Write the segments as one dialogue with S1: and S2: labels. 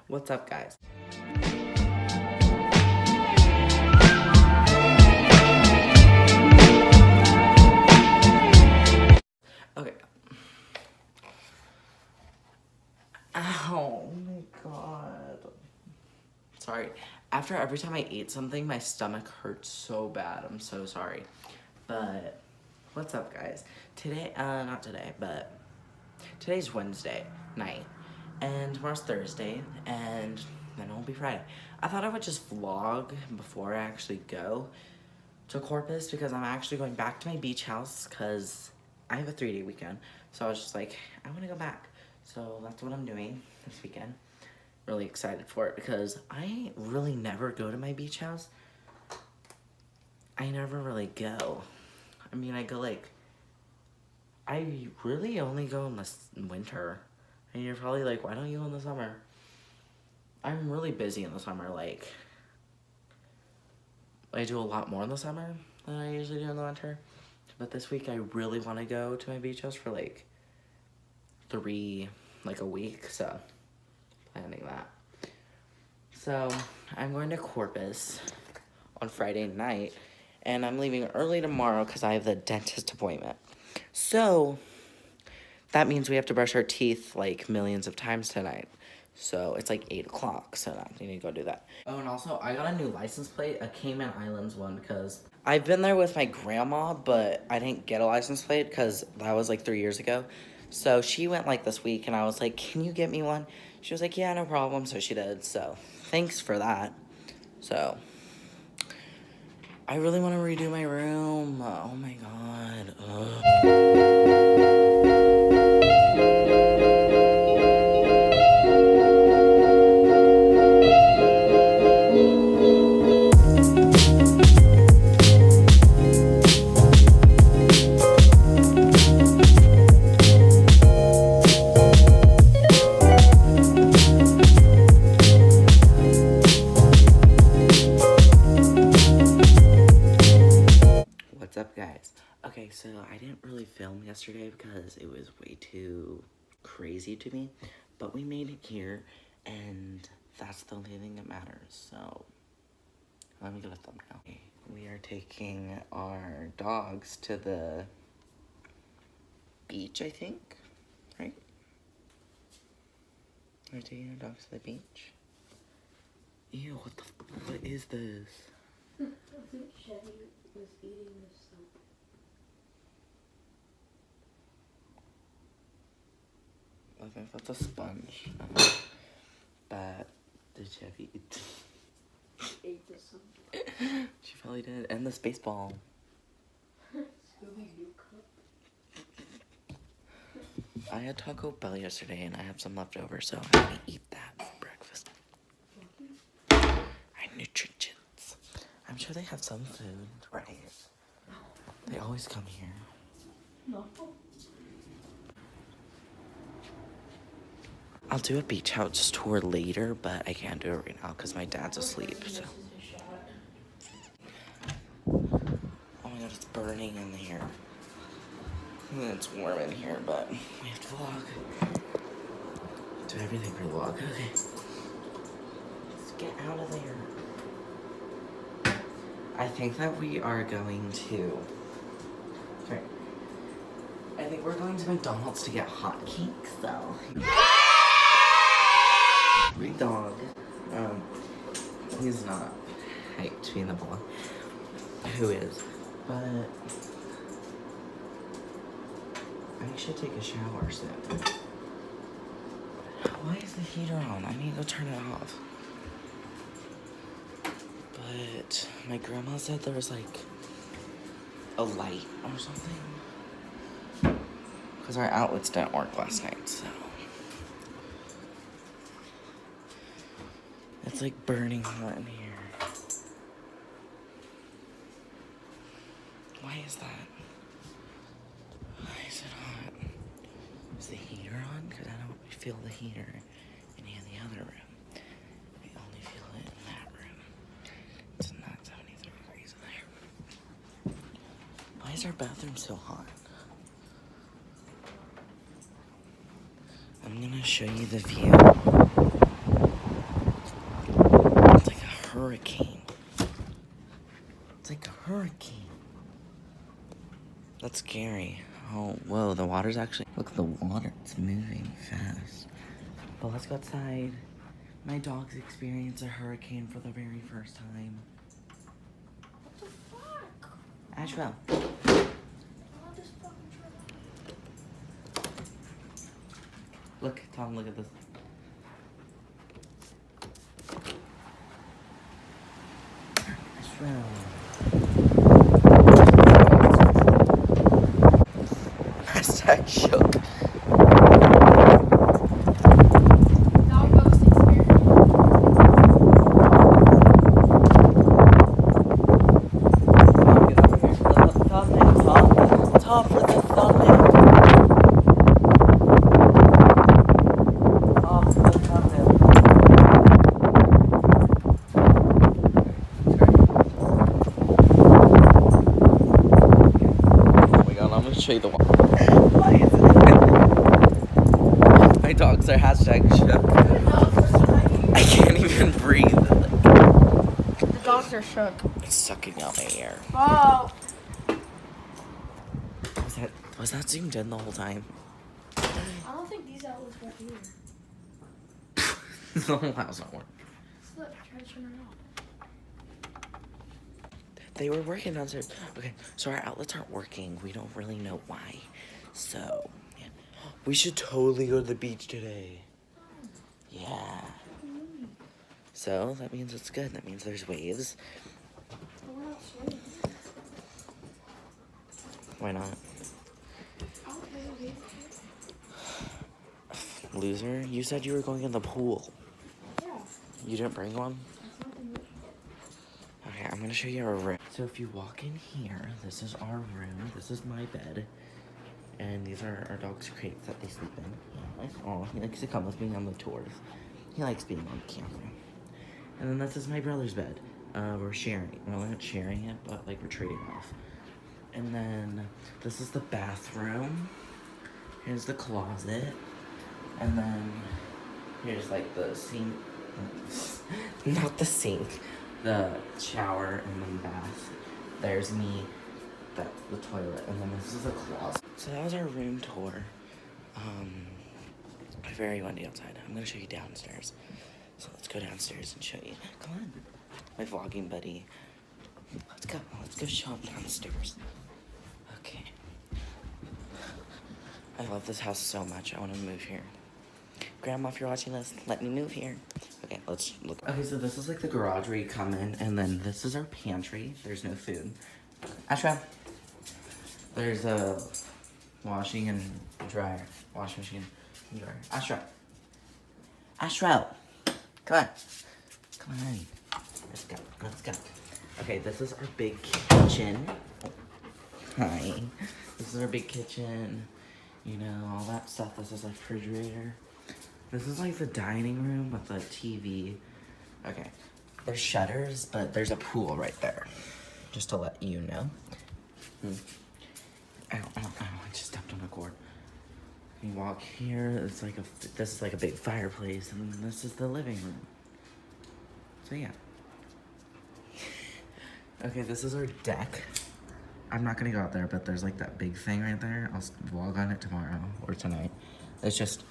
S1: What's up, guys? Okay. Ow, oh my god. Sorry. After every time I eat something, my stomach hurts so bad. I'm so sorry. But, what's up, guys? Today, not today, but today's Wednesday night. And tomorrow's Thursday, and then it'll be Friday. I thought I would just vlog before I actually go to Corpus because I'm actually going back to my beach house because I have a 3-day weekend. So I was just like, I want to go back. So that's what I'm doing this weekend. Really excited for it because I really never go to my beach house. I never really go. I mean, I go like, I really only go in the winter. And you're probably like, why don't you go in the summer? I'm really busy in the summer. Like, I do a lot more in the summer than I usually do in the winter. But this week, I really want to go to my beach house for like a week. So, planning that. So, I'm going to Corpus on Friday night. And I'm leaving early tomorrow because I have the dentist appointment. So, that means we have to brush our teeth like millions of times tonight. So it's like 8 o'clock, so we need to go do that. Oh, and also, I got a new license plate, a Cayman Islands one, because I've been there with my grandma, but I didn't get a license plate because that was like 3 years ago. So she went like this week, and I was like, can you get me one? She was like, yeah, no problem, so she did. So thanks for that. So I really want to redo my room. Oh my god. Ugh. What's up, guys? Okay, so I didn't really film yesterday because it was way too crazy to me, but we made it here, and that's the only thing that matters. So let me get a thumbnail. Okay, we are taking our dogs to the beach, I think, right? We're taking our dogs to the beach. Ew, what is this?
S2: I think Chevy was eating this stuff.
S1: I think that's a sponge. But did Chevy eat?
S2: Ate this something.
S1: She probably did. And this baseball.
S2: Scooby-Doo cup.
S1: I had Taco Bell yesterday and I have some left over, so I'm gonna eat that for breakfast. I had nutritions. I'm sure they have some food, right? They always come here.
S2: No.
S1: I'll do a beach house tour later, but I can't do it right now because my dad's asleep, so. Oh my god, it's burning in here. It's warm in here, but we have to vlog. Do everything for the vlog. Okay. Let's get out of there. I think that we are going to... Sorry. I think we're going to McDonald's to get hot cakes, though. Dog. He's not hyped to be in the vlog. Who is? But I should take a shower soon. Why is the heater on? I need to go turn it off. But my grandma said there was like a light or something. Because our outlets didn't work last night, so. It's like burning hot in here. Why is that? Why is it hot? Is the heater on? Because I don't feel the heater in any of the other room. I only feel it in that room. It's not 73 degrees in there. Why is our bathroom so hot? I'm gonna show you the view. hurricane. It's like a hurricane. That's scary. Oh, whoa, the water's actually, look at the water, it's moving fast. But let's go outside. My dogs experience a hurricane for the very first time.
S2: What the fuck?
S1: Ashwell.
S2: Oh, this fucking truck.
S1: Look, Tom, look at this. Ashwell. Hashtag shook.
S2: Dog ghosting spirit.
S1: Get over here. Look at the thumbnail, Tom. Tom, look at the thumbnail. Tom, look at the thumbnail. Oh my god, I'm gonna show you the one. Why is it? My dogs are hashtag shook. I can't even breathe.
S2: The dogs are shook.
S1: It's sucking out my air.
S2: Oh.
S1: Was that zoomed in the whole time?
S2: I don't think these outlets work either.
S1: The whole house not working.
S2: Look, try to turn it off.
S1: They were working downstairs. Okay, so our outlets aren't working. We don't really know why. So, yeah. We should totally go to the beach today. Yeah. So, that means it's good. That means there's waves.
S2: But we're not swimming.
S1: Why not?
S2: I don't play the game.
S1: Loser, you said you were going in the pool.
S2: Yeah.
S1: You didn't bring one?
S2: That's not the movie.
S1: Okay, I'm gonna show you our room. So if you walk in here, this is our room. This is my bed. And these are our dog's crates that they sleep in. Oh, he likes to come with me on the tours. He likes being on camera. And then this is my brother's bed. We're sharing. Well, we're not sharing it, but like we're trading off. And then this is the bathroom. Here's the closet. And then here's like the sink. Not the sink. The shower and then bath. There's me. The toilet. And then this is the closet. So that was our room tour. Very windy outside. I'm gonna show you downstairs. So let's go downstairs and show you. Come on. My vlogging buddy. Let's go. Let's go show him downstairs. Okay. I love this house so much. I want to move here. Grandma, if you're watching this, let me move here. Okay, let's look. Okay, so this is like the garage where you come in, and then this is our pantry. There's no food. Ashra. There's a washing and dryer. Washing machine and dryer. Ashra. Ashra. Come on. Come on. Let's go. Let's go. Okay, this is our big kitchen. Hi. This is our big kitchen. You know, all that stuff. This is our refrigerator. This is like the dining room with the TV. Okay. There's shutters, but there's a pool right there. Just to let you know. Ow, ow, ow. I just stepped on a cord. You walk here, it's like this is like a big fireplace, and then this is the living room. So yeah. Okay, this is our deck. I'm not gonna go out there, but there's like that big thing right there. I'll vlog on it tomorrow or tonight. It's just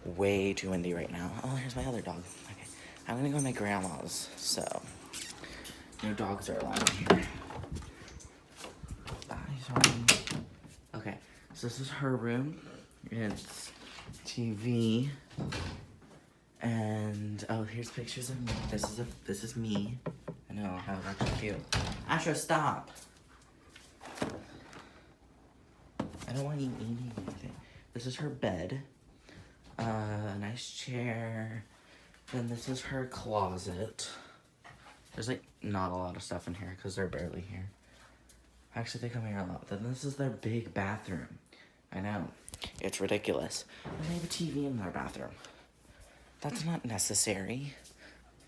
S1: way too windy right now. Oh, here's my other dog. Okay, I'm gonna go to my grandma's, so no dogs are allowed here. Bye, sorry. Okay, so this is her room. It's TV, and oh, here's pictures of me. This is me. I know how it actually feels. Asha, stop. I don't want you eating anything. This is her bed. A nice chair. Then this is her closet. There's like not a lot of stuff in here because they're barely here. Actually, they come here a lot. Then this is their big bathroom. I know. It's ridiculous. And they have a TV in their bathroom. That's not necessary.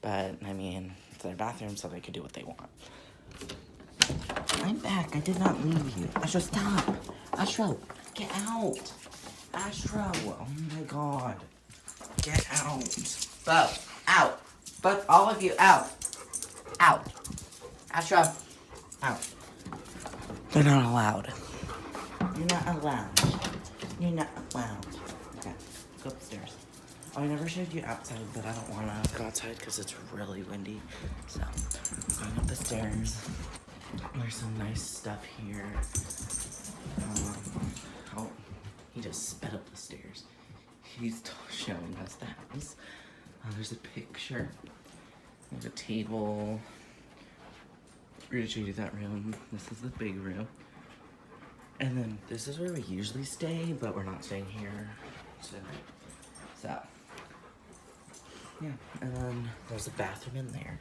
S1: But, I mean, it's their bathroom, so they can do what they want. I'm back. I did not leave you. Astro, stop. Astro, get out. Astro, oh my god. Get out. Bo, out. But all of you, out. Out. Astra. Out. They're not allowed. You're not allowed. You're not allowed. Okay, let's go upstairs. Oh, I never showed you outside, but I don't want to go outside because it's really windy. So, going up the stairs. There's some nice stuff here. Oh, he just sped up the stairs. He's showing us the house. There's a picture. There's a table. We're gonna show you that room. This is the big room. And then this is where we usually stay, but we're not staying here tonight. So, yeah. And then there's a bathroom in there.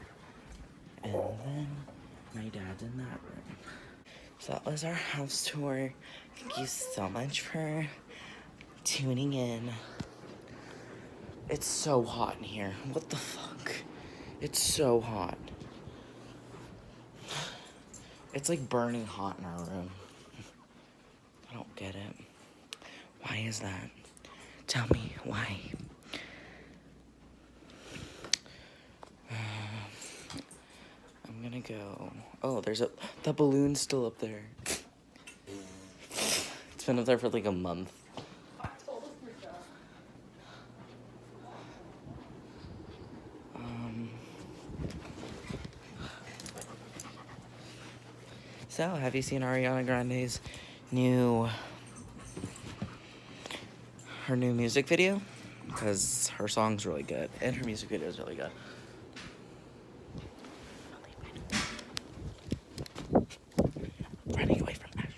S1: And then my dad's in that room. So that was our house tour. Thank you so much for tuning in. It's so hot in here. What the fuck? It's so hot. It's like burning hot in our room. I don't get it. Why is that? Tell me why. I'm gonna go. Oh, the balloon's still up there. It's been up there for like a month. So, have you seen Ariana Grande's her new music video? Because her song's really good, and her music video is really good. Running away from Astro.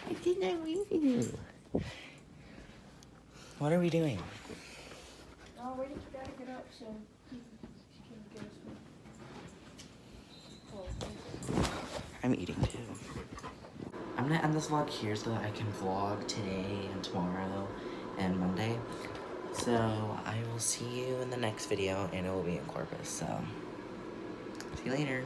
S1: I did not mean to. What are we doing?
S2: Oh, wait, you gotta get up so he can get us one.
S1: I'm eating too. I'm gonna end this vlog here so that I can vlog today and tomorrow and Monday. So I will see you in the next video, and it will be in Corpus. So see you later.